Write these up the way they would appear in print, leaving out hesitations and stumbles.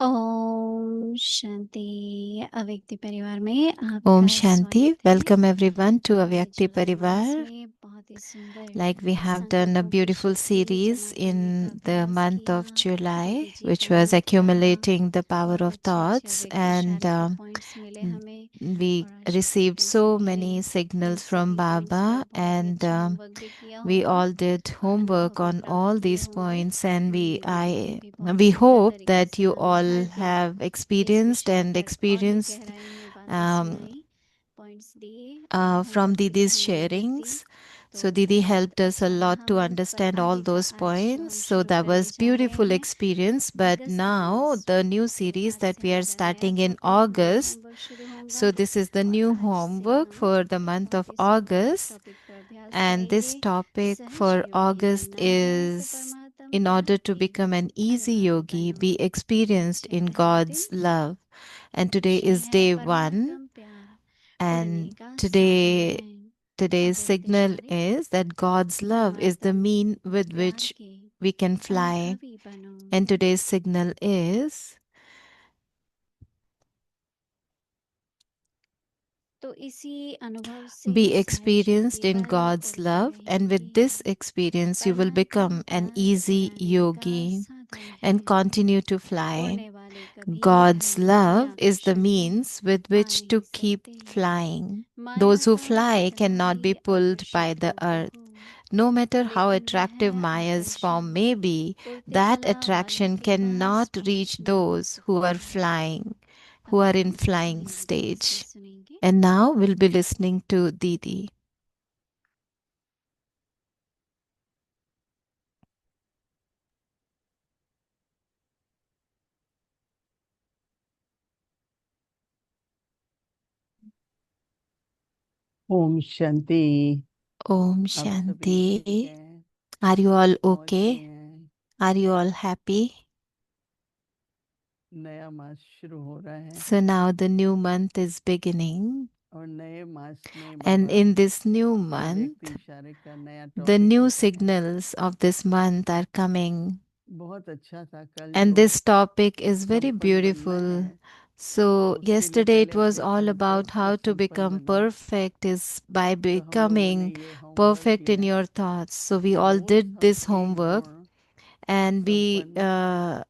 ओम शांति। अव्यक्ति परिवार में Om आपका Shanti. स्वागत है। Welcome everyone to आज Avyakti हम आज Parivar. के बहुत ही सुंदर Like we have done a संकल्पों की beautiful शक्ति series जमा करने का in the अभ्यास month किया। of July, दीदी जी which का was किया। accumulating the power बहुत of अच्छे अच्छे thoughts, अव्यक्त and शारीरिक पॉइंट्स मिले हमें we और आज received प्रैक्टिस so भी हुई। many इन signals from सभी पॉइंट्स पर Baba, बहुत ही and अच्छा होमवर्क भी किया we होगा all did और अनुभव homework भी on प्राप्त all किए these होंगे। points, and अनुभव भी बहुत we बेहतर hope तरीके that से you हमें all हर दिन have इस experienced विषय and पर और भी experienced गहराई में बातें सुनाई, पॉइंट्स दिए और from होमवर्क भी जो Didi's हमने भी दी। sharings. तो So Didi बहुत helped us a अच्छा lot रहा to मंथ पर understand all आगे का those आज जो points. हम So शुरू that करने was जा रहे beautiful हैं experience. But August now month. the new तो series आज that से we are हमारा नया starting in टॉपिक, नया August. होमवर्क शुरू होगा So this is the और new आज से homework हम for the month बहुत of ही सुंदर August. टॉपिक पर अभ्यास And this करेंगे। topic सहज for योगी August बनना है तो is परमात्म in order to भाव become an easy अनुभावी yogi, बनो। be experienced in पहला दिन God's love. And today विषय is है day one. परमात्म प्यार पढ़ने And का साधन today है। Today's अव्यक्त signal Shariq is that God's love is the परमात्म mean with प्यार which के we can fly. अनुभवी बनो। And today's signal is तो इसी अनुभव से be सहज योगी experienced in बल God's उठते love. And with रहेंगे। this experience, you will परमात्म become an प्यार easy उड़ाने का yogi साधन है। and continue to fly. उड़ने वाले कभी God's अहंकार के love is the आकर्षण में means with uh which to नहीं keep सकते। flying. माया Those who का fly कितना cannot भी be pulled by आकर्षित the हो earth. Prabhu, No matter how लेकिन attractive वह Maya's आकर्षण form may be, उड़ते that कला वालों attraction के पास cannot reach पहुंच नहीं those who are सकती। flying, who अभी are in हम flying धीरे धीरे से stage. सुनेंगे। And now we'll be listening to Didi. Om Shanti. Om आप सभी ठीक Shanti. हैं? Are you all मौज में okay? हैं? Are you all happy? नया मास शुरू हो रहा है So now the new month is beginning. और नए मास में And Baba in this new अव्यक्त month, इशारे का नया the टॉपिक new लेके आए हैं। signals of this month are coming. बहुत अच्छा था कल And जो this topic is very संपन्न बनना beautiful. है, So, उसके लिए yesterday it पहले was अपने all about संकल्प को how to संपन्न become बनाएं। perfect is by तो हम लोगों ने becoming ये होमवर्क perfect in किया। your thoughts. So, we all रोज did हम this एक homework, गुण and संपन्न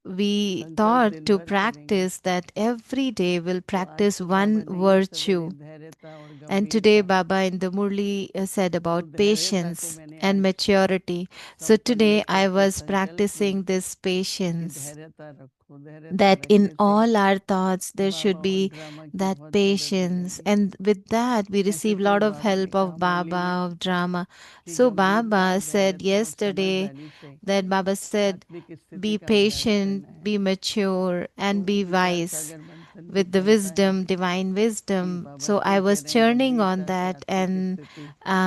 we संकल्प thought दिन to भर करेंगे। practice that every day we'll तो आज practice तो बाबा one ने ये सवेरे virtue. धैर्यता और And today, गंभीरता, Baba in the Murli said वो about धैर्यता को patience मैंने and आज maturity. So संपन्न today I करके was संकल्प practicing ली this कि patience, धैर्यता रखो। धैर्यता that in रखने से all our thoughts there Baba should और be ड्रामा की that बहुत मदद patience, मिलेगी। and with that we ऐसे receive a तो lot of बाबा ने help कहा of मुरली Baba, में of drama. कि So गंभीरता, Baba said धैर्यता और yesterday समझदारी से that Baba said, आत्मिक स्थिति be का अभ्यास patient, करना है। be mature, तो and be विचार wise सागर मंथन भी with the चलता है wisdom, divine कि wisdom. बाबा So I क्यों कह was रहे हैं churning on गंभीरता से that, आत्मिक and स्थिति का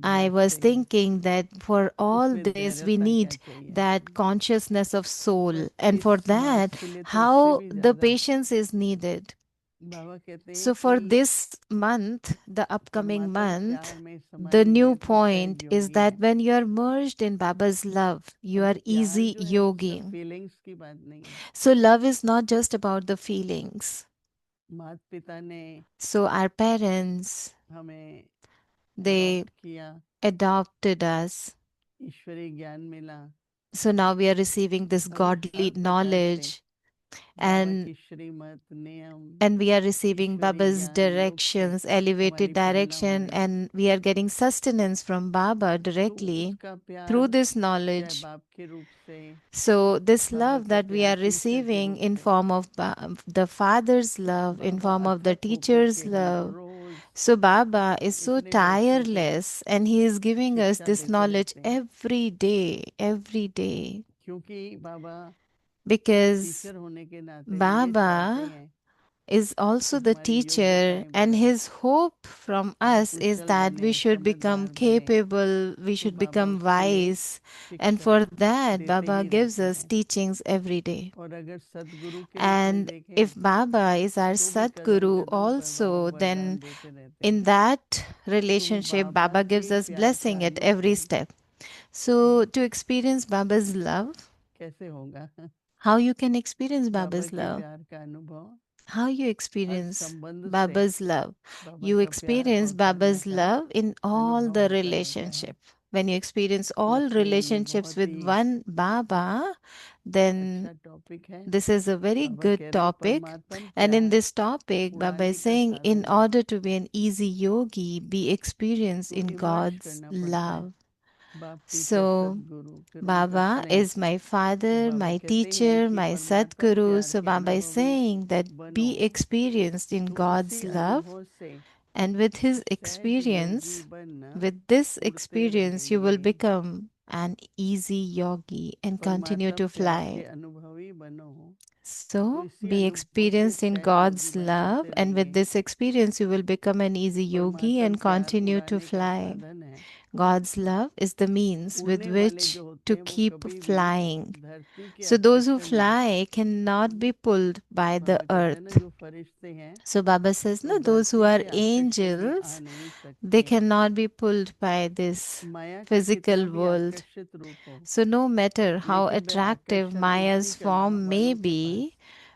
I अभ्यास was चाहिए। thinking that for तो all उसमें this we धैर्यता क्या need चाहिए? that consciousness of soul, बस and इस for मास that, के लिए तो उससे how भी the ज्यादा patience is needed. बाबा कहते हैं So कि for this month, the upcoming परमात्म month, प्यार में समाये the हुए new हैं तो सहज point is योगी that हैं। when you are merged in Baba's love, you अब are प्यार easy जो है वो yogi. सिर्फ फीलिंग्स की बात नहीं है। So love is not just about the feelings. माता पिता ने So our parents, हमें they अडॉप्ट किया, adopted us. ईश्वरीय ज्ञान मिला So now we are receiving this और godly हर प्रकार से knowledge, बाबा and की श्रीमत, नियम, we are receiving ईश्वरीय Baba's ज्ञान, योग से directions, elevated हमारी प्रेरणा हो direction, रही है। and we are getting sustenance from Baba तो directly उसका through प्यार this चाहे knowledge. बाप के रूप से, So this बाबा love का that we प्यार are टीचर के receiving रूप in से, form of the Father's love, in Baba form of the अथक होकर teacher's के हमको love. Rose So Baba is so इतने वर्षों से tireless, and he is giving us शिक्षा this देते knowledge रहते हैं। every day, every day. क्योंकि बाबा Because टीचर होने के नाते वो ये चाहते Baba हैं is कि also the हमारी teacher, योग्यताएं and बढ़े, his hope from हम us is Kusal that we बने, should become समझदार बने। capable, we तो should बाबा become उसके लिए wise, and शिक्षा for that देते Baba ही gives रहते us हैं। teachings every day. और अगर सदगुरु के रूप में And if देखें Baba is our तो भी कदम Sadguru कदम पर बाबा also, वरदान then देते रहते हैं। in that तो वो relationship बाबा Baba के gives us प्यार का blessing at every अनुभव step. So to experience Baba's love, कैसे होगा? how you can experience Baba Baba's के love, प्यार का अनुभव how you हर experience संबंध से Baba's love. बाबा You का प्यार experience और करुणा Baba's का love in all अनुभव the होता रहता है relationship. When you experience all बच्चों ये relationships बहुत with he one Baba, then अच्छा टॉपिक है this is a very Baba good कह रहे हैं topic. परमात्मन And in प्यार this topic, Baba उड़ाने is का saying, in साधन है order to be an easy yogi, be experienced उसको in इमर्ज God's करना पड़ता है love. बाप टीचर So, सदगुरु फिर उनका Baba स्नेह is my तो father, बाबा my कहते हैं teacher, कि my परमात्मन Sadguru. प्यार So, के Baba is अनुभवी saying that बनो be experienced in तो God's उसी love. अनुभव से And with his सहज योगी experience, बन with this उड़ते experience, you will रहेंगे become an easy yogi and continue परमात्मा to प्यार के fly. अनुभवी बनो तो So, इसी be अनुभव से experienced in सहज योगी God's बन love, उड़ते and with रहेंगे this experience, you will become an easy yogi परमात्मा and प्यार continue to उड़ाने का fly. साधन है God's love is the means with उड़ने वाले which जो होते to हैं वो keep कभी भी flying. धरती के So, those who आकर्षण में fly cannot be pulled by the बाबा कहते हैं ना earth. जो फरिश्ते हैं So, Baba says, वो no, those who धरती are के आकर्षण में आ angels, नहीं they सकते cannot be pulled by this माया का कितना physical भी world. आकर्षित रूप हो So, no matter how लेकिन वह attractive आकर्षण ग्रहण Maya's करने form may वालों के पास be,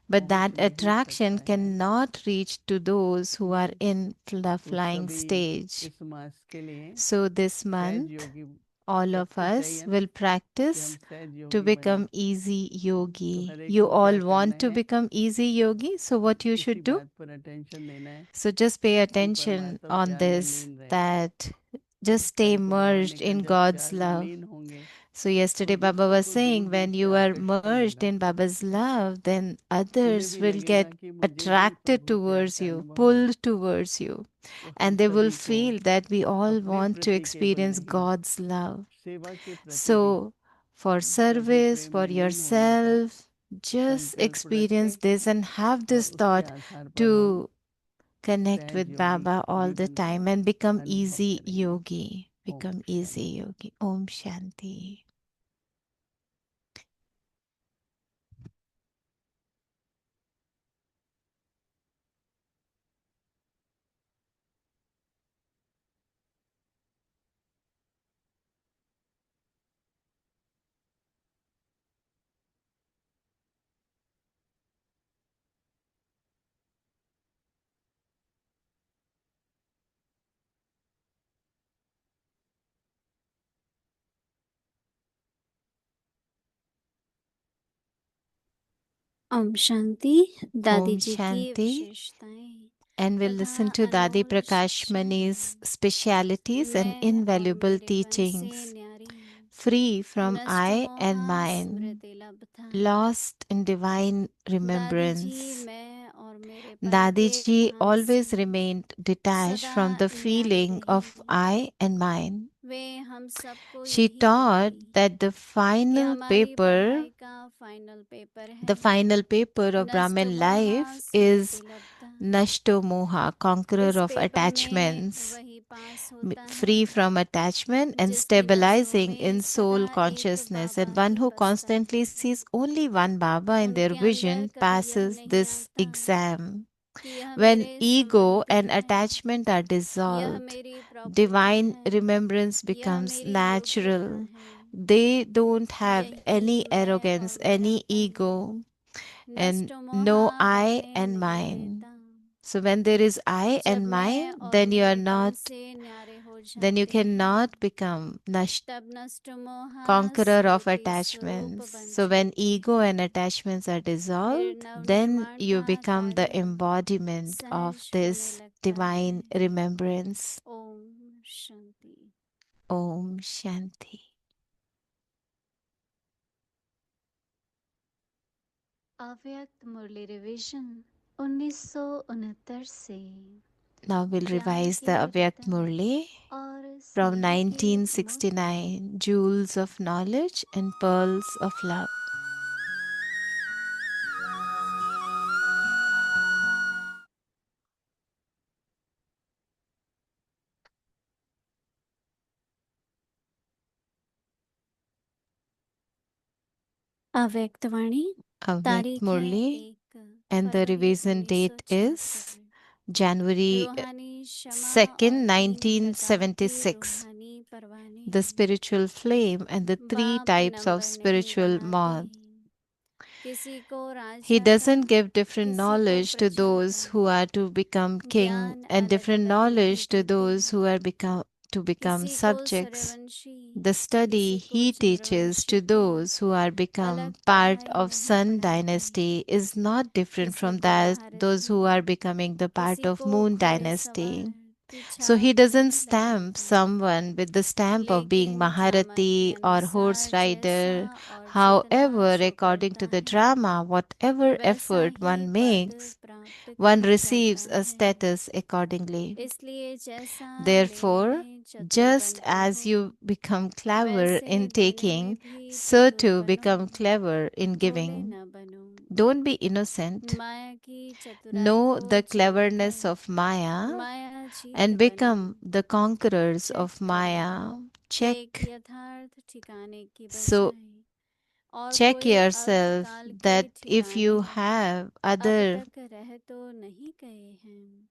but पहुंच that नहीं attraction सकता है cannot reach to those who are in the तो flying सभी stage. इस मास के लिए So, this सहज month, योगी all of सबको us चाहिए ना will कि practice हम सहज to योगी बने become easy तो yogi. हर एक You को क्या all करना want to है become easy yogi, so what you इसी should do? बात पर अटेंशन देना है So just pay कि attention परमात्मा on प्यार में this, लीन रहे that just stay कल को बाबा ने merged कहा in जब God's प्यार में love. लीन होंगे So तो yesterday Baba दूसरों was को दूर saying, दूर when से you are आकर्षण merged होगा in Baba's love, then उन्हें others भी will लगेगा get कि मुझे भी attracted प्रभु प्यार towards का you, अनुभव हो pulled towards you, तो हम and they will सभी को feel that we all अपने want to प्रति केवल experience नहीं God's love. सेवा के प्रति भी So for Prabhu service, Prem for में लीन होने का yourself, just संकल्प रखें experience this and have और this उसके thought आधार पर हम to connect सहज with योगी Baba all भी the बनकर time and become अनुभव easy करेंगे yogi. ओम Become easy शांति yogi. Om Shanti. Om Shanti दादी Om जी की Shanti. विशेषताएं And we'll listen तथा to Dadi अनमोल Prakash शिक्षाएं Mani's specialities and मैं और invaluable मेरे बन से teachings, न्यारी free from नष्ट I and मोहा mine, Smriti लब्धा lost in divine दादी जी remembrance. मैं और मेरे पल Dadi के ji भान always से remained detached सदा from the न्यारी feeling of रही I and mine. वे हम सबको She यही taught कहती that the कि final हमारी paper, पढ़ाई का फाइनल पेपर the है final paper of नष्ट Brahmin मोहा life Smriti is लब्धा Nashto Moha, conqueror इस of पेपर में attachments, वही पास होता है free from attachment and जिसकी नसों stabilizing में in soul सदा एक consciousness. Baba And one he who बसता constantly है sees only one Baba in their उनके अंदर vision कभी यह passes नहीं this आता exam. कि यह When मेरे ego संबंधी and है attachment are यह dissolved, मेरी प्रॉपर्टी divine है remembrance यह becomes मेरी योग्यता natural. है They don't have यही any मैं arrogance, और मेरा any पल ego, and नष्ट no मोहा I बनने and नहीं mine. देता So when there is I जब and मैं mine, और then you are मेरे पल not, से न्यारे हो then you जाते हैं cannot become तब नष्ट मोहा conqueror of स्मृति स्वरूप attachments. बन So when जाते ego हैं and attachments are फिर dissolved, नव then निर्माण you का become the कार्य embodiment of सहज होने this लगता है divine remembrance. Om Shanti Om Shanti. अव्यक्त मुरली रिवीजन 1969 से Now we'll ज्ञान revise की the Avyakt विविधता Murli और from स्नेह की मुक्त 1969, Jewels of Knowledge and Pearls of Love. अव्यक्त वाणी Avyakt तारीख है Murli, 1 and the February revision date is 1974 January रूहानी क्षमा 2nd, और 3 प्रकार की 1976. रूहानी परवाने The spiritual flame and the three बाप types of नंबर नहीं spiritual बनाते moth. किसी को He राजा का, doesn't give different किसी को knowledge to प्रजा those का। who are to become king ज्ञान and अलग different अलग नहीं knowledge to देते। those who are to become किसी को subjects. सूर्यवंशी, The study किसी को he teaches चंद्रवंशी to की those who are become अलग part पढ़ाई of नहीं Sun पढ़ाई गई। dynasty is not different किसी from को that those महारथी, who are becoming the part किसी of को Moon घुड़सवार dynasty. की So he छाप doesn't नहीं stamp लगाते। someone with the stamp of being लेकिन ड्रामा के Maharati or horse अनुसार जैसा rider. और जितना However, जो according करता to the है, drama, whatever वैसा effort ही one पद makes, प्राप्त one कर जाता receives a है। status accordingly. इसलिए जैसा लेने Therefore, में चतुर just बनते as हो, you become clever वैसे in देने में taking, भी so चतुर to बनो, become clever in Bhole giving. न बनो। Don't be innocent. माया की चतुराई Know को the जानकर cleverness of Maya माया जीत and बनो। become the conquerors check of करो, Maya. एक Check. यथार्थ ठिकाने की So, बजाय और check कोई yourself अर्थकाल के that if you ठिकाने have अब other तक रह तो नहीं गए हैं,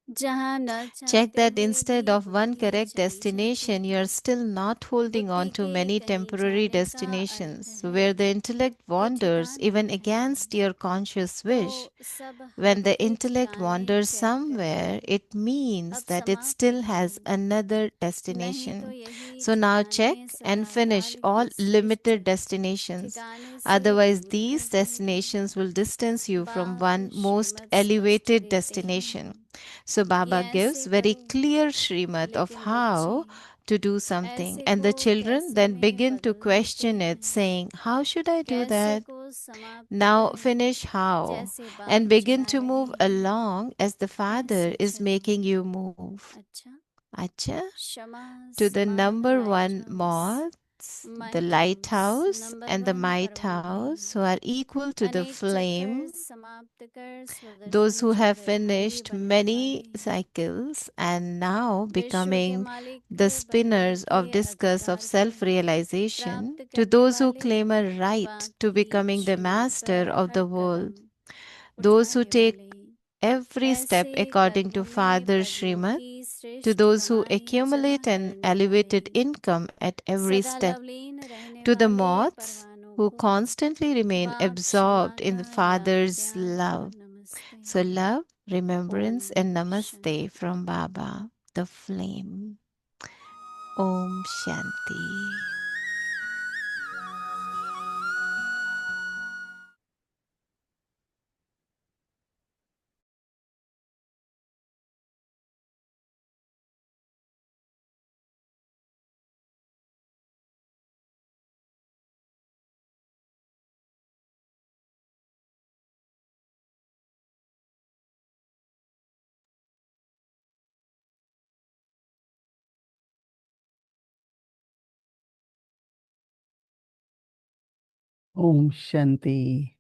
जहाँ न check चाहते that हुए instead भी of one वहीं correct चले जाते destination, you हैं। are still not holding बुद्धि on to के many कहीं temporary जाने का अर्थ destinations है where the intellect ये wanders ठिकाना even है। against your conscious तो wish. सब When हद the के intellect ठिकाने wanders चेक somewhere, करके it means अब that it समाप्त still करो, has another नहीं तो destination. यही So now check ठिकाने and सदा finish काल all के श्रेष्ठ limited destinations. ठिकाने से Otherwise, दूर कर these देंगे। destinations will distance you from बाप one most श्रीमत स्पष्ट elevated देते destination. हैं So कि Baba gives ऐसे very करो, clear Srimad of लेकिन बच्चे how to do something. ऐसे And को the children कैसे then में begin to बदल देते question it, हैं, saying, how should I do कैसे that? को समाप्त Now करें, finish how जैसे and बाप begin चला to move रहे हैं along as the Father ऐसे is चलो। making you move. अच्छा, Acha? क्षमा To the समान number light one house, moths, the might house lighthouse number and the 1 might परमाणु, house who are equal to the अनेक चक्कर flame, समाप्त कर those स्वदर्शन who have Chakradhari finished बनने many वाले, cycles and now विश्व के becoming मालिक the बनने spinners के of discus of अधिकार को self realization, प्राप्त to करने those who वाले, claim a right to बाकी becoming the श्रीमत master पर of her the Kadam world, those who उठाने take वाले, every step ऐसे according कर्मों to में Father's पद्मों Srimad, की to श्रेष्ठ those who कमाई जमा accumulate an करने वाले, elevated income at every सदा step, लवलीन रहने to the वाले moths परवानों who को constantly remain बाप क्षमा absorbed in का the लाख Father's प्यार love. नमस्ते। So, love, remembrance, Om and namaste Shanti. from Baba, the flame. Om Shanti. Om Shanti.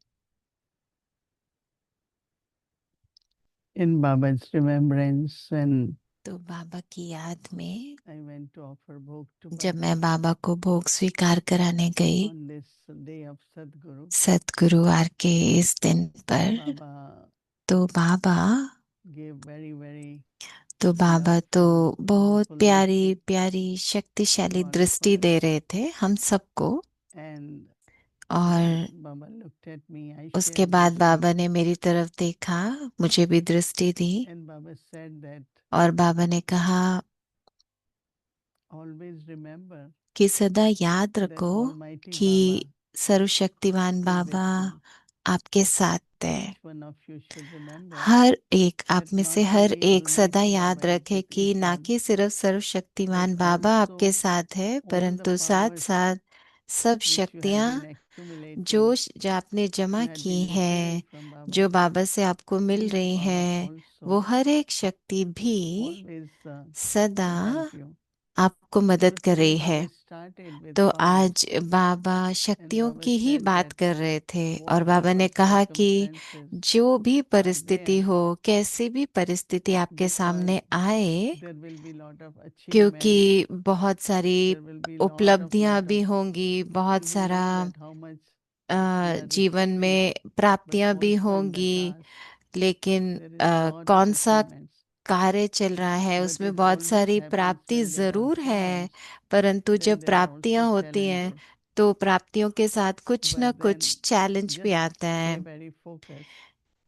In Baba's remembrance, when तो बाबा की याद में I went to offer bhog to जब Baba मैं बाबा को भोग स्वीकार कराने गई on this day of Sadguru, सतगुरुवार के इस दिन पर, Baba तो बाबा gave very तो बाबा तो बहुत beautiful प्यारी dristis प्यारी शक्तिशाली to all of दृष्टि us. दे रहे थे हम सबको। And और Baba looked at me, I उसके shared बाद this, बाबा ने मेरी तरफ देखा, मुझे भी दृष्टि दी and Baba said that और बाबा ने कहा always remember कि सदा याद that रखो Almighty कि Baba सर्वशक्तिमान is with बाबा you. आपके साथ है। Each one of you should remember हर एक आप that में से not हर only एक सदा Almighty Baba याद is रखे with कि each ना one, कि सिर्फ but सर्वशक्तिमान बाबा आपके also साथ है, all the परंतु साथ powers साथ सब which you had शक्तियाँ been accumulating, जो आपने which जमा you had की been receiving है, from जो Baba, बाबा से आपको मिल these रही powers है, वो also हर एक शक्ति भी always सदा will help you. आपको So मदद कर today रही है। Baba started with तो powers, आज बाबा and शक्तियों Baba की ही said बात that कर रहे थे और बाबा whatever ने कहा कि circumstances जो भी are परिस्थिति there, हो, कैसी भी परिस्थिति आपके because सामने आए, there will be lot of क्योंकि achievements, बहुत सारी there will be lot उपलब्धियां भी of, होंगी, बहुत we सारा know that how much we are जीवन receiving, में but प्राप्तियां भी also in the होंगी, task लेकिन there is lot of कौन सा achievements, कार्य चल रहा है but उसमें it बहुत always सारी happens प्राप्ति when there are जरूर है, trials, परंतु then जब there are also प्राप्तियां होती हैं challenges. तो प्राप्तियों के साथ कुछ ना But कुछ then चैलेंज भी just आता stay है। very focused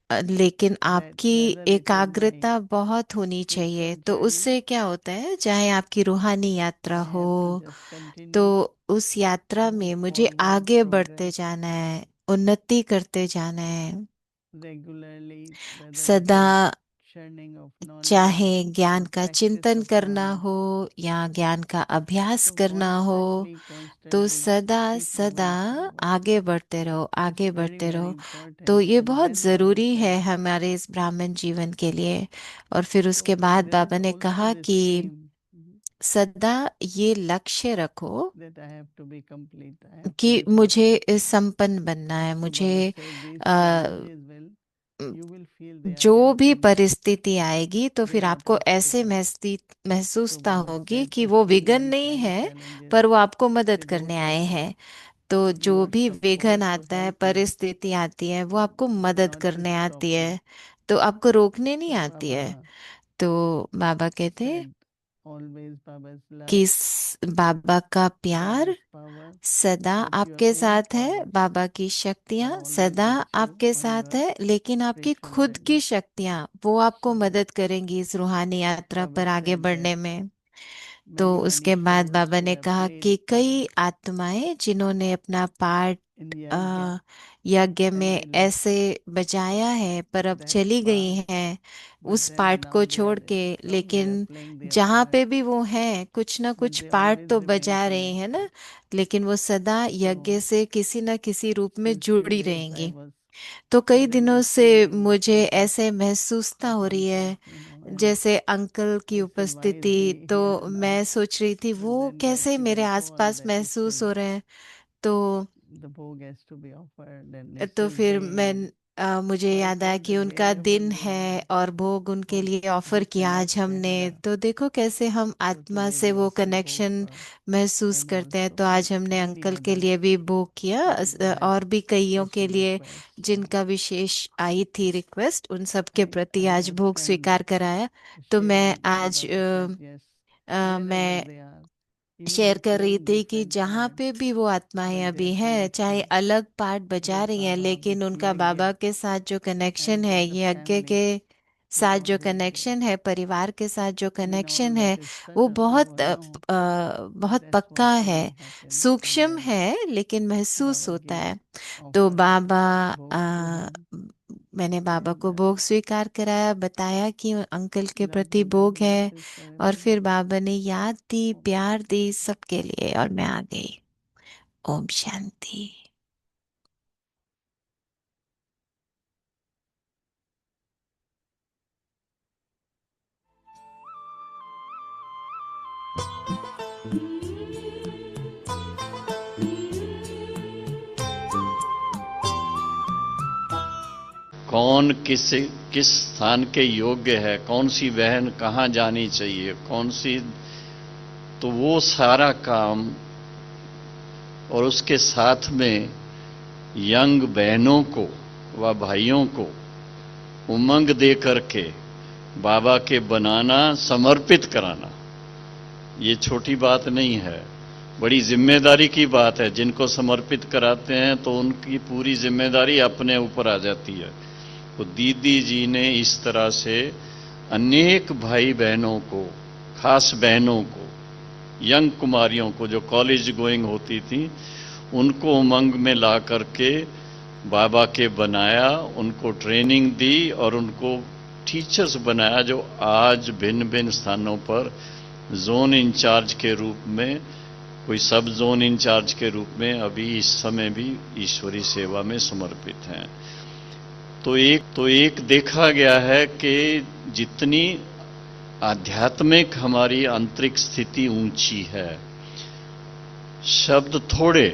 लेकिन that आपकी whether it is my एकाग्रता बहुत होनी चाहिए, spiritual तो journey, उससे क्या होता है, चाहे आपकी रूहानी यात्रा I हो, have to just तो continue उस यात्रा to में मुझे forward आगे बढ़ते progress जाना है, उन्नति करते जाना है। regularly, whether it सदा, is churning of चाहे knowledge ज्ञान or का practice चिंतन of करना knowledge. हो या ज्ञान का अभ्यास So करना हो, तो constantly सदा keep सदा moving forward. आगे बढ़ते रहो, It's आगे very, बढ़ते very रहो। तो important. ये And बहुत then Baba जरूरी है said, हमारे इस ब्राह्मण जीवन के लिए। और फिर उसके so बाद this बाबा is ने also कहा this कि aim सदा ये लक्ष्य रखो that I have to be complete. I have to कि be perfect. मुझे संपन्न बनना है, So Baba मुझे said these a, challenges you will feel they are जो भी temporary. परिस्थिति आएगी तो They फिर are आपको ऐसे obstacles. So महसूसता Baba होगी said कि to वो see विघन these नहीं kind of है, challenges पर वो आपको मदद with करने both आए eyes. हैं। तो You जो are भी विघन supposed to आता है, help me, परिस्थिति आती है, वो आपको but मदद not to करने stop आती me. है, तो आपको रोकने नहीं So आती है। Baba तो बाबा कहते हैं said always Baba's love, कि बाबा का प्यार Baba's power, सदा but your आपके inner साथ है, powers बाबा की are शक्तियां always सदा with you आपके on साथ your है, लेकिन आपकी spiritual खुद की journey. शक्तियां वो आपको So मदद करेंगी इस रूहानी यात्रा पर Baba आगे said that बढ़ने में। तो many, many उसके बाद souls बाबा who ने have कहा played कि कई आत्माएं जिन्होंने अपना पार्ट in Yajna यज्ञ and में they left ऐसे बजाया है, पर अब that चली part, गई हैं but उस then पार्ट now को they छोड़ are के, somewhere लेकिन playing their जहाँ part, पे भी वो हैं कुछ ना but कुछ they पार्ट always तो remain बजा रही है connected. ना, लेकिन वो सदा So यज्ञ से किसी न किसी रूप में since few जुड़ी days I रहेंगी। was तो कई दिनों really से feeling मुझे presence ऐसे महसूसता of हो रही uncle, है, and जैसे अंकल की I said, why is उपस्थिति। he तो here now? मैं सोच रही थी But वो then कैसे Bhakti मेरे Ji told आसपास that महसूस still हो रहे हैं। तो the bhog has to be offered, and तो still फिर they मैं have. मुझे So I याद आया told कि them उनका wherever दिन you है are, और भोग उनके so लिए ऑफर be किया आज connected. हमने। तो देखो कैसे हम So आत्मा today से we वो offered bhog कनेक्शन for महसूस them करते हैं। also तो for आज हमने many अंकल के others लिए भी भोग किया, who had और भी कईयों के special लिए requests. So जिनका विशेष आई थी रिक्वेस्ट, उन सब के प्रति I आज just भोग can स्वीकार कराया। तो मैं sharing. So आज Baba said yes, wherever मैं they are, even share they कर रही hold थी कि different जहाँ parts, पे भी वो आत्माएं but they अभी are हैं, चाहे connected अलग पार्ट बजा with रही हैं, Baba, लेकिन with उनका Yajna, बाबा के साथ जो कनेक्शन and है, with the ये यज्ञ family के who साथ जो always there. कनेक्शन है, परिवार के साथ जो And all कनेक्शन है, that is वो subtle, you बहुत all know. But बहुत that's पक्का what है, really happens. And सूक्ष्म then है, लेकिन महसूस Baba होता gave है। तो offer Baba bhog to them, मैंने बाबा and को भोग स्वीकार कराया, बताया कि अंकल के प्रति lovely, भोग lovely है, wishes for और फिर everyone. बाबा ने याद दी, Om प्यार Shanti. दी सबके लिए, और मैं आ गई। ओम शांति। कौन किस स्थान के योग्य है, कौन सी बहन कहाँ जानी चाहिए, कौन सी, तो वो सारा काम, और उसके साथ में यंग बहनों को व भाइयों को उमंग दे करके बाबा के बनाना, समर्पित कराना, ये छोटी बात नहीं है, बड़ी जिम्मेदारी की बात है। जिनको समर्पित कराते हैं तो उनकी पूरी जिम्मेदारी अपने ऊपर आ जाती है। तो दीदी जी ने इस तरह से अनेक भाई बहनों को, खास बहनों को, यंग कुमारियों को जो कॉलेज गोइंग होती थी, उनको उमंग में ला करके बाबा के बनाया, उनको ट्रेनिंग दी और उनको टीचर्स बनाया, जो आज भिन्न भिन्न स्थानों पर जोन इंचार्ज के रूप में, कोई सब जोन इंचार्ज के रूप में अभी इस समय भी ईश्वरी सेवा में समर्पित हैं। तो एक देखा गया है कि जितनी आध्यात्मिक हमारी आंतरिक स्थिति ऊंची है, शब्द थोड़े,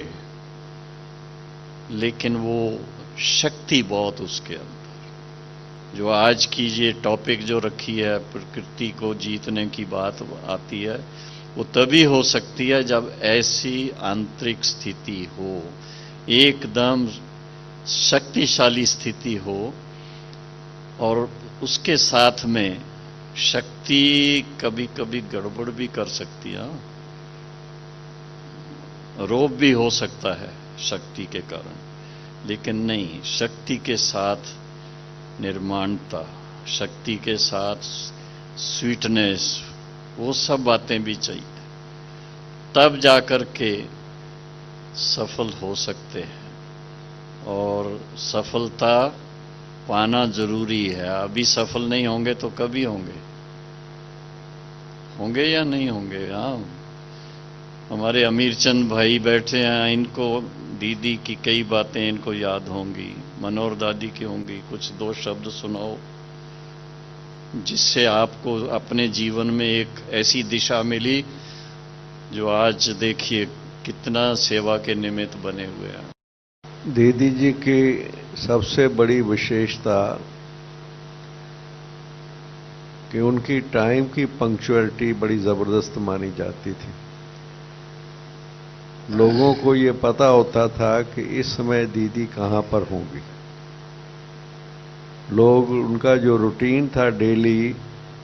लेकिन वो शक्ति बहुत उसके अंदर। जो आज की ये टॉपिक जो रखी है, प्रकृति को जीतने की बात आती है, वो तभी हो सकती है जब ऐसी आंतरिक स्थिति हो, एकदम शक्तिशाली स्थिति हो, और उसके साथ में शक्ति कभी कभी गड़बड़ भी कर सकती है। रोब भी हो सकता है शक्ति के कारण, लेकिन नहीं, शक्ति के साथ निर्माणता, शक्ति के साथ स्वीटनेस, वो सब बातें भी चाहिए, तब जाकर के सफल हो सकते हैं। और सफलता पाना जरूरी है। अभी सफल नहीं होंगे तो कभी होंगे? होंगे या नहीं होंगे? हाँ, हमारे अमीर चंद भाई बैठे हैं, इनको दीदी की कई बातें इनको याद होंगी, मनोहर दादी की होंगी। कुछ दो शब्द सुनाओ जिससे आपको अपने जीवन में एक ऐसी दिशा मिली जो आज देखिए कितना सेवा के निमित्त बने हुए हैं। दीदी जी की सबसे बड़ी विशेषता कि उनकी टाइम की पंक्चुअलिटी बड़ी जबरदस्त मानी जाती थी। लोगों को ये पता होता था कि इस समय दीदी कहाँ पर होंगी। लोग, उनका जो रूटीन था डेली,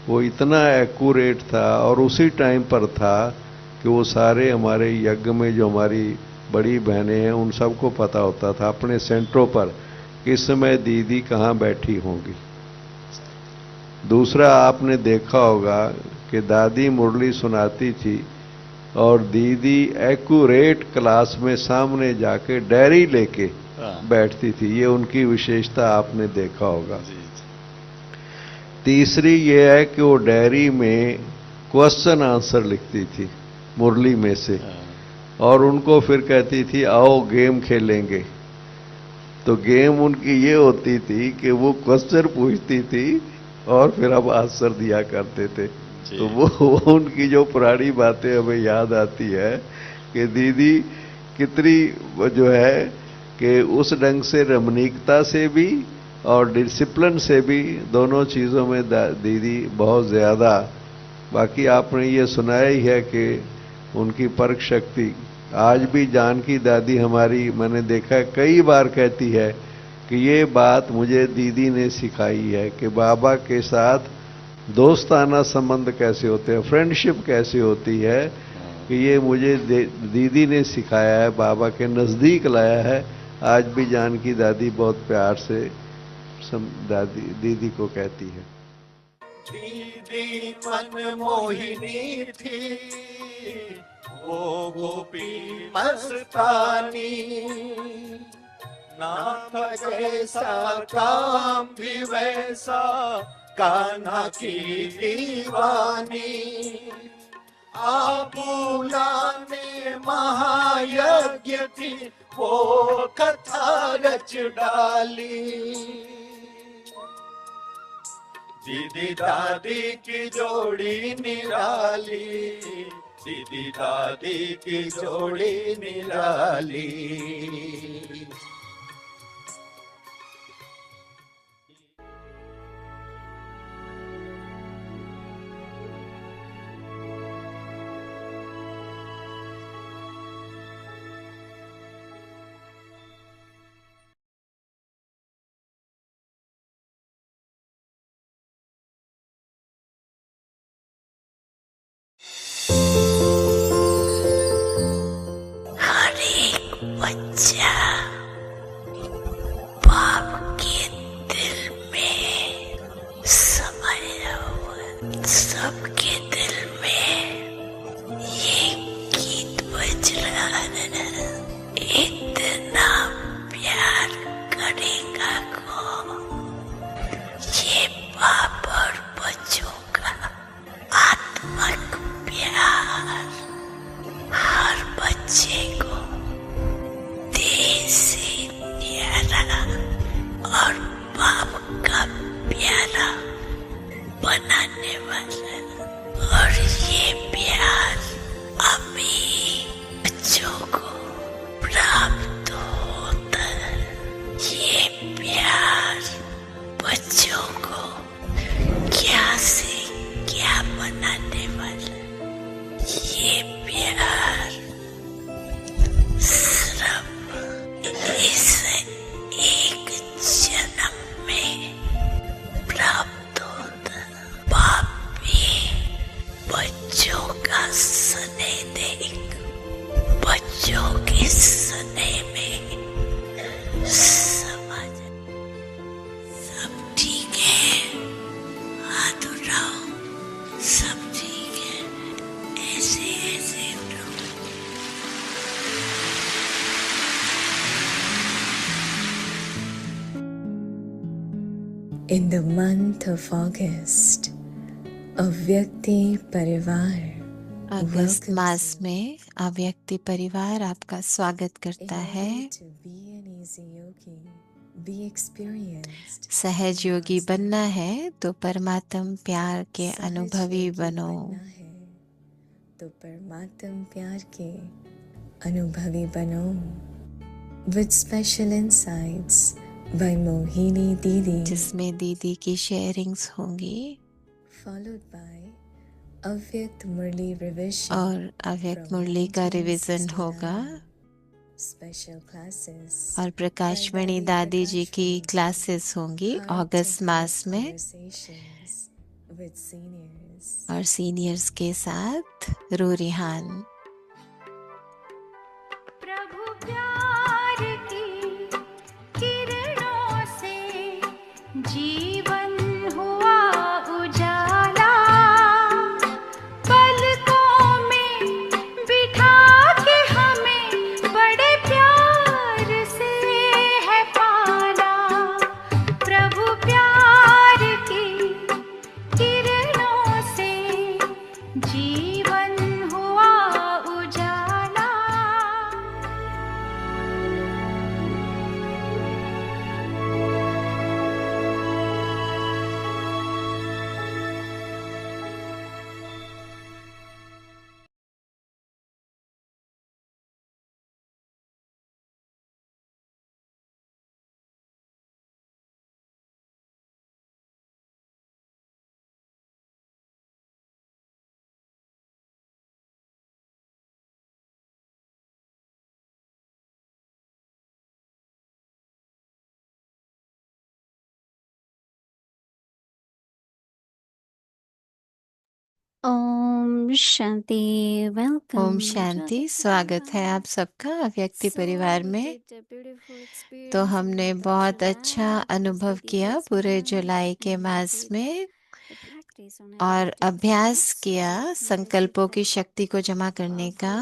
वो इतना एक्यूरेट था और उसी टाइम पर था कि वो सारे हमारे यज्ञ में जो हमारी बड़ी बहनें हैं उन सबको पता होता था अपने सेंटरों पर कि इस समय दीदी कहाँ बैठी होंगी। दूसरा, आपने देखा होगा कि दादी मुरली सुनाती थी और दीदी एक्यूरेट क्लास में सामने जाके डायरी लेके बैठती थी। ये उनकी विशेषता आपने देखा होगा। तीसरी ये है कि वो डायरी में क्वेश्चन आंसर लिखती थी मुरली में से, और उनको फिर कहती थी आओ गेम खेलेंगे। तो गेम उनकी ये होती थी कि वो क्वेश्चन पूछती थी और फिर हम आंसर दिया करते थे। तो वो उनकी जो पुरानी बातें हमें याद आती है कि दीदी कितनी जो है कि उस ढंग से रमणीकता से भी और डिसिप्लिन से भी, दोनों चीज़ों में दीदी बहुत ज़्यादा। बाकी आपने ये सुनाया ही है कि उनकी परख शक्ति आज भी जानकी दादी हमारी, मैंने देखा कई बार कहती है कि ये बात मुझे दीदी ने सिखाई है कि बाबा के साथ दोस्ताना संबंध कैसे होते हैं, फ्रेंडशिप कैसे होती है, कि ये मुझे दीदी ने सिखाया है, बाबा के नज़दीक लाया है। आज भी जानकी दादी बहुत प्यार से दीदी को कहती है। दीदी मन मोहिनी थी, वो गोपी मस्तानी, नाथ जैसा काम भी वैसा, कान्हा की दीवानी। आबूला ने महायज्ञ थी, वो कथा रच डाली। दीदी दादी की जोड़ी निराली, दीदी दादी की जोड़ी निराली। बच्चा बाप के दिल में समाया हुआ, सबके दिल में ये गीत बज रहा है। इतना प्यार करेगा को, ये बाप और बच्चों का आत्मिक प्यार हर बच्चे को दे In the month of August, Avyakti Parivar August welcomes mass you. में अव्यक्ति परिवार आपका स्वागत In करता order है। to be an easy yogi, be experienced, सहज you योगी must बनना have. है तो परमात्म प्यार के सहज अनुभवी योगी बनो। बनना है तो परमात्म प्यार के अनुभवी बनो। With special insights by Mohini Didi, जिसमें दीदी की शेयरिंग्स होंगी followed by Avyakt Murli revision और अव्यक्त from मुरली का रिवीजन 1969. होगा Special classes और by प्रकाशमणि Dadi दादी जी की Prakashmani ji, क्लासेस होंगी heart to अगस्त heart मास में conversations with seniors. और सीनियर्स के साथ रूरिहान। प्रभु प्यार की किरणों से जीवन हुआ उजाला, पलकों में बिठा के हमें बड़े प्यार से है पाला। प्रभु प्यार की किरणों से जीवन हुआ उजाला। ओम शांति। वेलकम ओम शांति। स्वागत है आप सबका अव्यक्ति परिवार में। तो हमने बहुत अच्छा अनुभव किया पूरे जुलाई के मास में और अभ्यास किया संकल्पों की शक्ति को जमा करने का।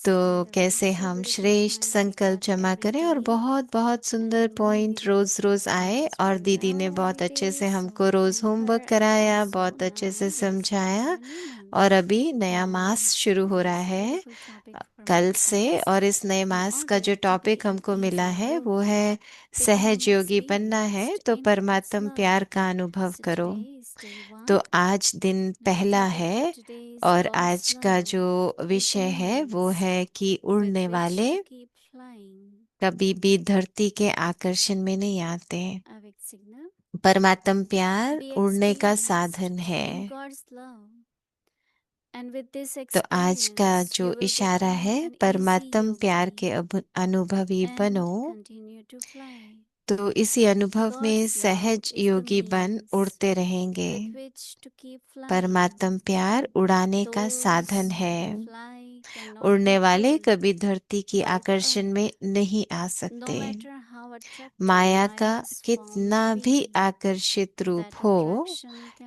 तो कैसे हम श्रेष्ठ संकल्प जमा करें और बहुत बहुत सुंदर पॉइंट रोज रोज आए और दीदी ने बहुत अच्छे से हमको रोज होमवर्क कराया, बहुत अच्छे से समझाया। और अभी नया मास शुरू हो रहा है कल से और इस नए मास का जो टॉपिक हमको मिला है वो है सहज योगी बनना है तो परमात्म प्यार का अनुभव करो। तो आज दिन पहला है और आज का जो विषय है वो है कि उड़ने वाले कभी भी धरती के आकर्षण में नहीं आते। परमात्म प्यार उड़ने का साधन है। तो आज का जो इशारा है परमात्म प्यार के अनुभवी बनो। तो इसी अनुभव में सहज योगी बन उड़ते रहेंगे। परमात्म प्यार उड़ाने का साधन है। उड़ने वाले कभी धरती की आकर्षण में नहीं आ सकते। माया का कितना भी आकर्षित रूप हो,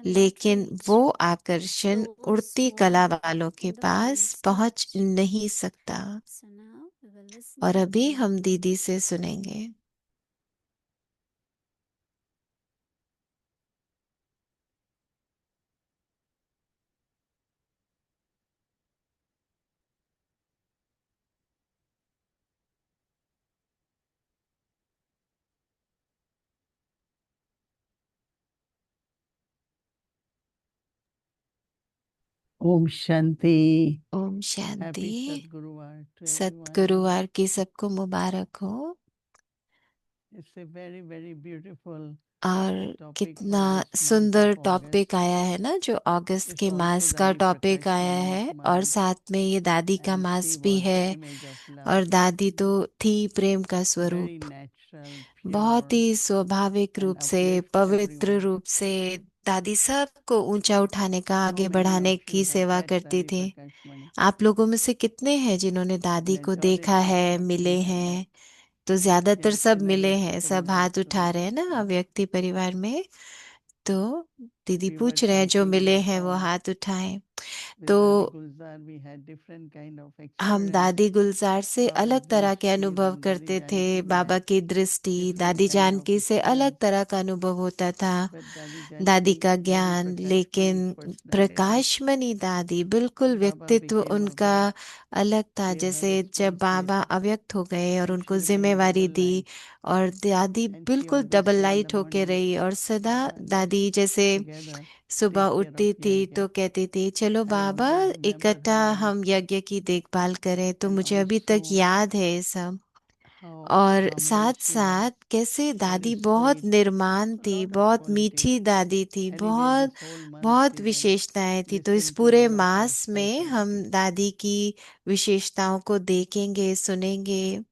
लेकिन वो आकर्षण उड़ती कला वालों के पास पहुंच नहीं सकता। और अभी हम दीदी से सुनेंगे। ओम शांति। ओम हैप्पी शांति। सतगुरुवार टू एवरीवन। सतगुरुवार की सबको मुबारक हो। It's a very very beautiful और टॉपिक कितना फॉर दिस मंथ सुंदर ऑफ टॉपिक अगस्त। आया है ना, जो अगस्त इट्स के आल्सो मास का दादी टॉपिक प्रकाश आया मणि's है और month साथ में ये दादी का and मास she भी was the है। image of और love, दादी तो थी प्रेम का very स्वरूप। natural, बहुत pure ही स्वाभाविक and रूप से, uplifts पवित्र everyone। रूप से दादी सबको ऊंचा उठाने का, How आगे many बढ़ाने of you की have सेवा met करती दादी थी। प्रकाश मणि? आप लोगों में से कितने हैं जिन्होंने दादी को देखा Majority है, of मिले you have हैं? met। तो ज्यादातर यहाँ सब से मिले नजर हैं, सब करूंगा हाथ तो उठा रहे हैं ना व्यक्ति परिवार में। तो दीदी viewers पूछ रहे हैं जो also you मिले may हैं वो count। हाथ उठाएं। With तो Dadi Gulzar, we had different kind of हम experience. दादी गुलजार से अलग Baba's तरह के dristis अनुभव and Dadi करते थे। Janki, we बाबा had की दृष्टि, different दादी kind of जानकी से अलग experience. तरह का अनुभव होता था। But Dadi दादी Janki का very ज्ञान, Prakash लेकिन Mani personality. प्रकाशमणि दादी बिल्कुल Baba व्यक्तित्व became उनका aware. अलग था। Gave her जैसे जब बाबा responsibility. अव्यक्त हो गए और And उनको she remained जिम्मेवारी double दी, light. और दादी And she बिल्कुल always double said in the light होके morning, रही। और सदा Baba, let's दादी जैसे together सुबह take care उठती of थी Yajna. तो कहती थी, चलो I बाबा always remember इकट्ठा her words. हम यज्ञ की देखभाल करें। तो And मुझे अभी तक also याद है ये सब। how और humble साथ she was. साथ कैसे दादी Very बहुत sweet. निर्माण A थी, lot of बहुत qualities. मीठी दादी थी, Anyway, बहुत this whole month बहुत we will विशेषताएं थी। तो इस listen to a पूरे lot of मास में special हम things. दादी की विशेषताओं को देखेंगे, सुनेंगे।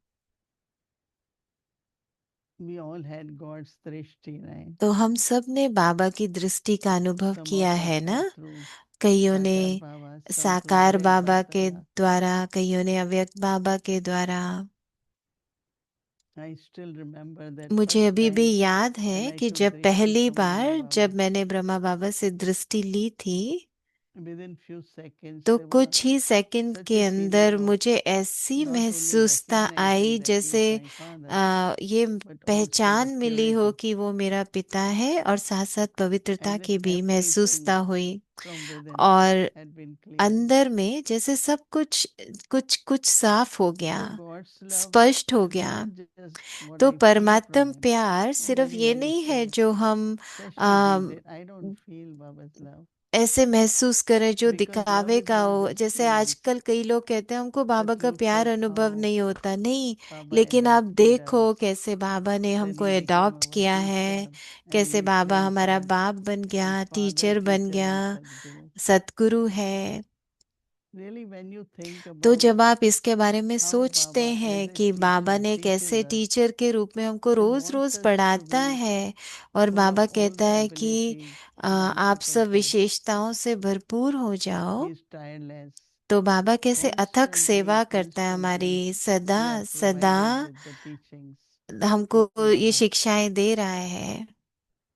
We all had God's drishti, right? तो हम सब ने बाबा की दृष्टि का अनुभव Some किया of us है ना। had through कईयों ने Sakar Baba, some through साकार Avyakt बाबा Baba के Dada. द्वारा, कईयों ने अव्यक्त बाबा के द्वारा। I still remember that मुझे first अभी भी time याद when है I कि took जब drishti पहली from Brahma बार Baba. जब मैंने ब्रह्मा बाबा से दृष्टि ली थी, Within few seconds, तो there was कुछ ही सेकंड such के a अंदर feeling of मुझे ऐसी not only महसूसता recognizing I that he जैसे is my father, ये but also पहचान the मिली हो purity कि वो मेरा पिता है, और साथ साथ पवित्रता and की then भी महसूसता everything हुई। from within और had been cleared. अंदर में जैसे सब कुछ कुछ कुछ साफ हो गया, So God's love स्पष्ट हो is गया। not just what तो I feel from परमात्म him. प्यार So सिर्फ many, ये many नहीं है things, जो हम especially these um, days, I don't feel Baba's love ऐसे महसूस करें जो because love दिखावे is का not हो। just जैसे feelings, आजकल कई लोग कहते हैं हमको बाबा but का look प्यार at अनुभव how नहीं होता। नहीं, Baba लेकिन आप adopted देखो us, कैसे बाबा ने then हमको he became अडॉप्ट our किया है, teacher, and कैसे he बाबा praised हमारा us बाप बन गया, as father, टीचर बन teacher, गया, and Sadguru. सतगुरु है। Really, when you think तो about जब आप इसके बारे में how सोचते Baba हैं as a कि बाबा teacher ने teaches कैसे us टीचर के रूप में हमको and rose wants rose us to पढ़ाता be है, और full of बाबा all कहता the है कि abilities आप Manasa सब Pankaj, विशेषताओं से भरपूर हो जाओ। he is tireless, तो बाबा कैसे अथक सेवा constantly, करता है हमारी, constantly. सदा We are सदा provided with the teachings हमको from ये Baba, शिक्षाएं दे रहा है।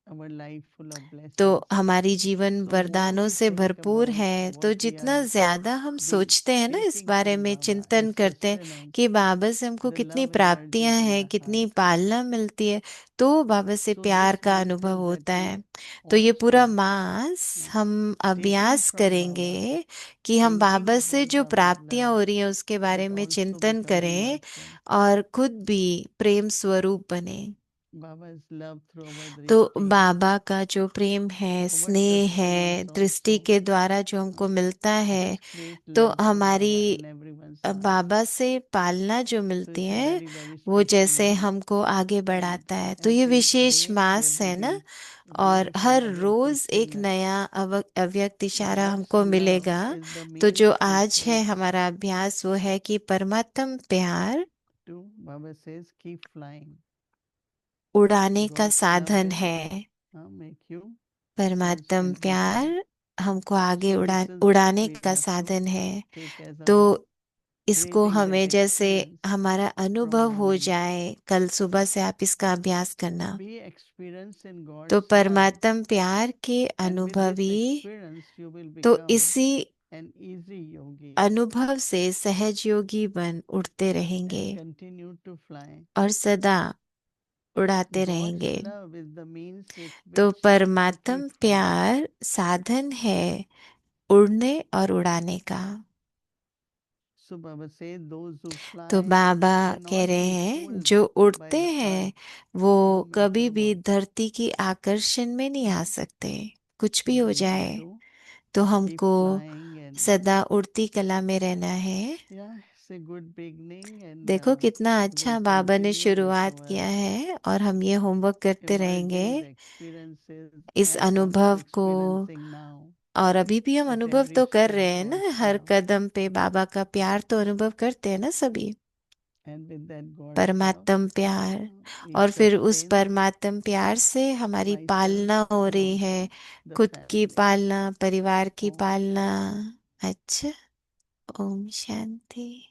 our life full of तो blessings. हमारी जीवन So more वरदानों we से think भरपूर about है। तो what we जितना are ज्यादा हम being सोचते हैं ना इस taking बारे from में, Baba चिंतन as करते हैं sustenance, कि बाबा से हमको the कितनी love प्राप्तियां emerges in हैं, the कितनी heart. पालना मिलती है, तो बाबा से So प्यार this का month अनुभव is that होता we है। तो ये पूरा also मास हम taking अभ्यास from Baba, करेंगे कि हम thinking बाबा से about जो Baba's प्राप्तियां love, हो रही हैं उसके बारे but में also चिंतन becoming करें, nurturing. और खुद भी प्रेम स्वरूप बने। Baba's love through our तो drishti, बाबा का जो प्रेम है, our स्नेह है, sustenance दृष्टि also के द्वारा जो हमको मिलता है, has create तो love for हमारी Baba in everyone's heart. बाबा से पालना जो So मिलती it's a है very, very वो special जैसे month. हमको आगे And बढ़ाता है। तो ये every wishes day we mass are है ना। getting और beautiful हर avyakt रोज एक experience. नया अव्यक्त So इशारा God's हमको love मिलेगा। is the तो means जो to आज है keep हमारा अभ्यास वो है कि परमात्म प्यार to Baba says keep flying. उड़ाने का God's love साधन will है। make you परमात्म constantly fly. प्यार हमको आगे So this is उड़ाने we का have to साधन है। take as तो our इसको craving हमें that जैसे experience हमारा from अनुभव हो morning. जाए, कल सुबह से आप इसका अभ्यास करना। Be experience in तो God's love, परमात्म प्यार के and with this अनुभवी, experience you will तो become इसी an easy yogi अनुभव से सहज योगी बन उड़ते रहेंगे and continue to fly. और सदा उड़ाते God's रहेंगे। love is the means with तो which to परमात्म keep flying. प्यार साधन है उड़ने और उड़ाने का। So Baba says those who तो fly बाबा कह cannot रहे be हैं pulled जो by उड़ते the हैं earth, वो no कभी matter भी what. धरती की आकर्षण में नहीं आ सकते। कुछ So भी हो we have जाए, to तो keep हमको flying and सदा उड़ती कला में रहना है। yeah, it's a good beginning and देखो कितना we'll अच्छा बाबा ने continue with शुरुआत our किया है, और हम ये होमवर्क करते रहेंगे emerging the experiences इस and also अनुभव को। experiencing now और अभी भी हम at अनुभव every तो कर step रहे हैं ना, God's हर love. कदम पे बाबा का प्यार तो अनुभव करते हैं ना सभी। And with that God's love, परमात्म प्यार, we और फिर उस sustain परमात्म प्यार से हमारी myself पालना हो and रही है, also the खुद की family. पालना, परिवार की Om पालना। Shanti. अच्छा, ओम शांति।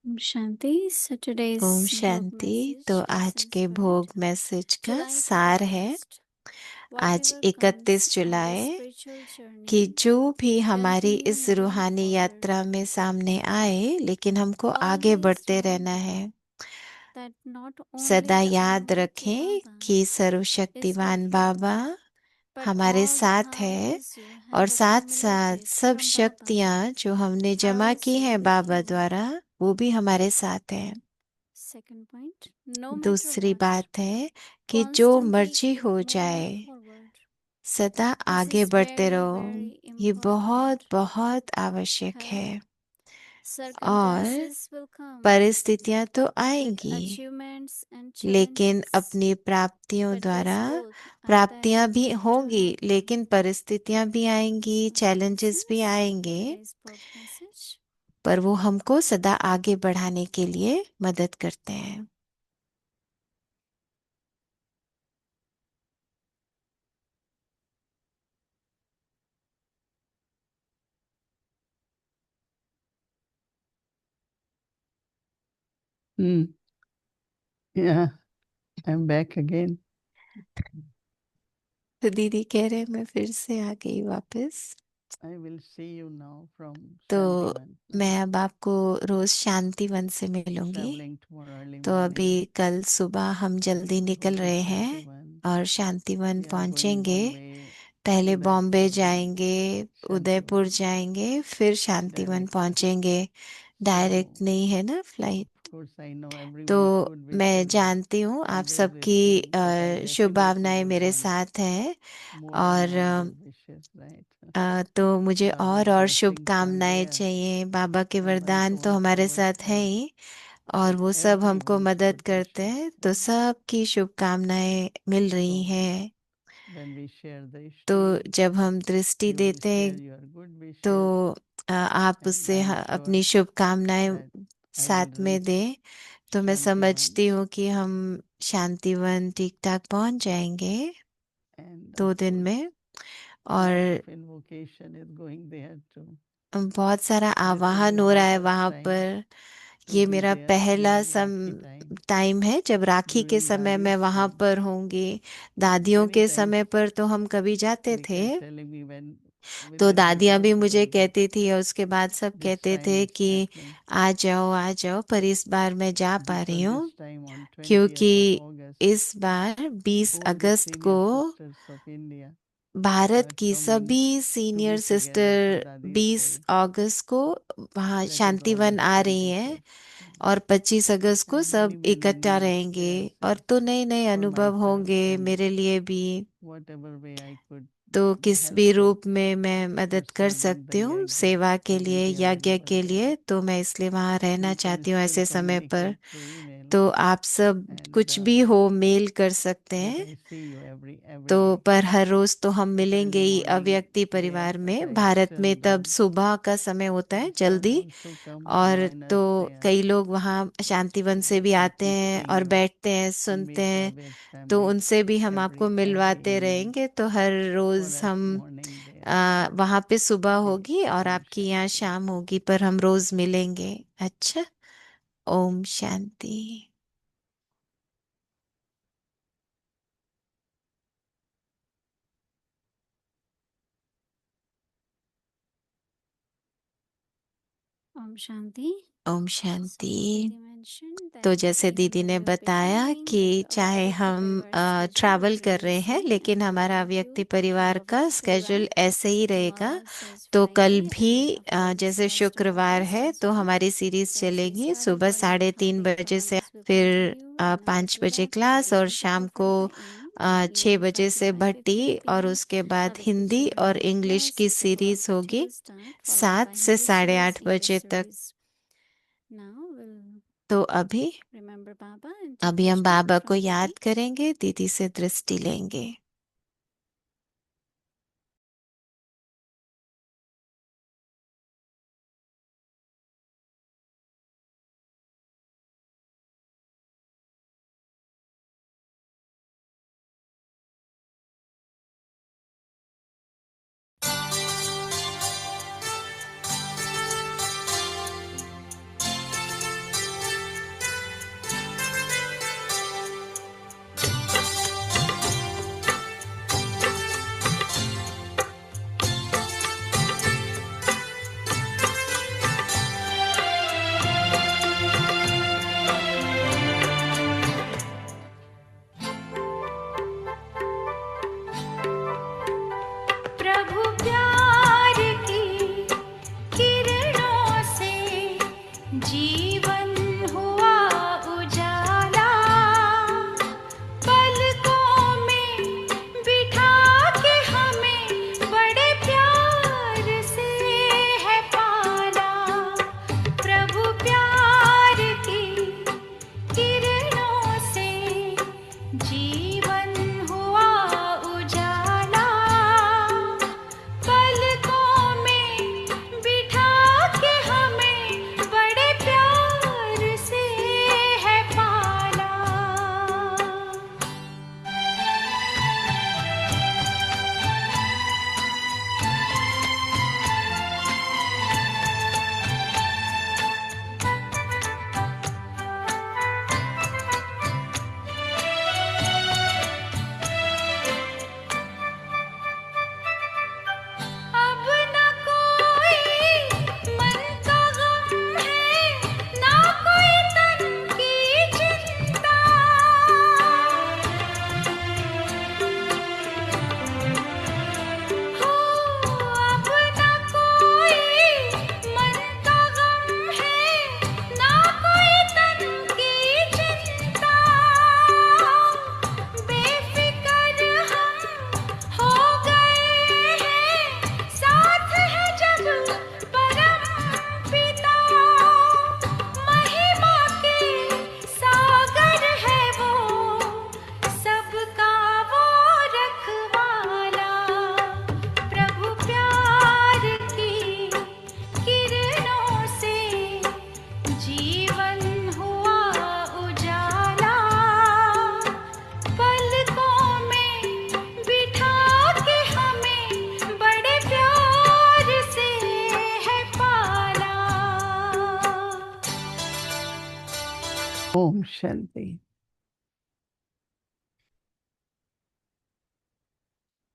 ओम शांति सैटरडेज ओम भोग शांति। मैसेज तो आज लेसन के पॉइंट भोग मैसेज का जुलाई सार है 31st आज whatever comes 31 on the July spiritual कि journey जो भी हमारी continue इस moving रूहानी forward यात्रा में सामने आए, लेकिन हमको आगे always बढ़ते रहना remember है। that not only सदा the याद Almighty रखें Baba कि is सर्वशक्तिमान with you बाबा but हमारे all the साथ है powers you और have साथ साथ accumulated सब from Baba शक्तियाँ जो हमने are जमा की also हैं with बाबा you. द्वारा, वो भी हमारे साथ है। Second point, no matter दूसरी what, बात है कि जो constantly मर्जी keep हो moving जाए, forward. सदा This आगे is बढ़ते very, रहो। very ये बहुत important. बहुत आवश्यक है है। और circumstances will come परिस्थितियां तो with आएंगी, achievements and लेकिन challenges, अपनी प्राप्तियों but this द्वारा both are प्राप्तियां there भी to होंगी, help you. लेकिन परिस्थितियां भी आएंगी, So चैलेंजेस भी lessons आएंगे, today's book message. पर वो हमको सदा आगे बढ़ाने के लिए मदद करते हैं। Yeah, I'm back again. तो दीदी कह रहे मैं फिर से आ गई वापस। I will see you now from तो Shantivan. मैं अब आपको रोज शांतिवन से मिलूंगी। Traveling tomorrow early तो अभी morning. कल सुबह हम जल्दी We'll निकल go to रहे हैं Shantivan. और शांतिवन We are going पहुंचेंगे। Bombay, पहले बॉम्बे Udaipur, then जाएंगे, उदयपुर Shantivan. जाएंगे, फिर शांतिवन Direct. पहुंचेंगे। डायरेक्ट So, नहीं है ना flight. of course, I know तो everyone's good मैं wishes जानती हूँ आप always with सबकी me, but I definitely शुभकामनाएं would मेरे want साथ हैं। more and और more wishes, right? तो मुझे Baba's और blessings are शुभकामनाएं there. चाहिए। बाबा के And one वरदान तो told हमारे forward साथ है said, ही, और with वो सब हमको everyone's मदद good करते wishes, हैं। तो सबकी शुभकामनाएं मिल रही So, हैं। when we share the तो Ishti, जब हम दृष्टि you will देते share हैं, your good तो wishes, आप and उससे I'm अपनी sure शुभकामनाएं that I will साथ में reach दें। तो मैं Shantivan, समझती हूँ कि हम शांतिवन ठीक ठाक पहुंच जाएंगे and 2 of दिन course, में। lot और of invocation is going there too. बहुत सारा This is आवाहन my हो रहा है first वहां time पर। to ये be मेरा there पहला during Rakhi time. टाइम है जब राखी के During समय मैं Dadi's वहां time, पर होंगी। दादियों many के times समय पर तो हम कभी जाते they थे। kept telling me when will तो it be दादियां भी मुझे possible, but कहती थी और उसके बाद सब this कहते time थे it's कि happening. आ जाओ, पर इस बार मैं जा पा रही Because this हूँ time on 20th क्योंकि of August, इस बार 20 all the अगस्त को senior sisters of India Bharat are की coming सभी to senior be together for sister Dadi's 20 day. अगस्त को वहाँ That is शांतिवन August आ रही हैं 25th. और 25 अगस्त को And सब many, many इकट्ठा new रहेंगे। और experiences तो नए नए for अनुभव myself होंगे and मेरे लिए भी। whatever way I could तो be किस भी helpful रूप में मैं for मदद कर serving the सकती हूँ yajna, सेवा के I will लिए, be यज्ञ available के there. लिए, तो मैं इसलिए वहां रहना You can चाहती हूँ still ऐसे समय पर। communicate through email, तो आप सब and कुछ भी हो मेल कर सकते but हैं। I see you every तो day. पर हर रोज तो हम But मिलेंगे early ही morning अव्यक्ति there, परिवार but में। I भारत still में तब do. सुबह का समय होता है You can जल्दी। also come और join तो us there. कई लोग वहाँ शांतिवन से भी I आते keep हैं seeing और you बैठते हैं, and सुनते meet हैं। Rave's तो family उनसे भी हम आपको every मिलवाते evening रहेंगे। तो हर for रोज us हम morning there. वहाँ पे सुबह Okay, होगी और Om आपकी यहाँ Shanti. शाम होगी, पर हम रोज मिलेंगे। अच्छा, ओम शांति। Om Shanti. ओम So शांति। as Didi mentioned तो that जैसे दीदी wherever ने you be बताया traveling, कि that our चाहे Avyakti हम Parivar schedule ट्रैवल कर remains रहे हैं, same लेकिन and हमारा wherever अव्यक्ति you परिवार travel का to स्केड्यूल right, ऐसे ही रहेगा। tomorrow says तो कल Friday भी and of course जैसे rest of the शुक्रवार days है as तो well. हमारी सीरीज So as we चलेगी started सुबह earlier the 3:30 topic, बजे से, tomorrow's will फिर continue in our 5 बजे Puja क्लास और शाम को 11 to 12:45 AM and 6 evening बजे from से भट्टी, 9:15 और PM. उसके बाद The हिंदी Puja और Vihash इंग्लिश class, की 6 सीरीज o'clock होगी will start, followed 7 by से Hindi series, 8:30 English बजे तक। series. Now we'll तो अभी remember Baba and take अभी हम Drishti बाबा को from याद Didi. करेंगे, दीदी से दृष्टि लेंगे। Om Shanti.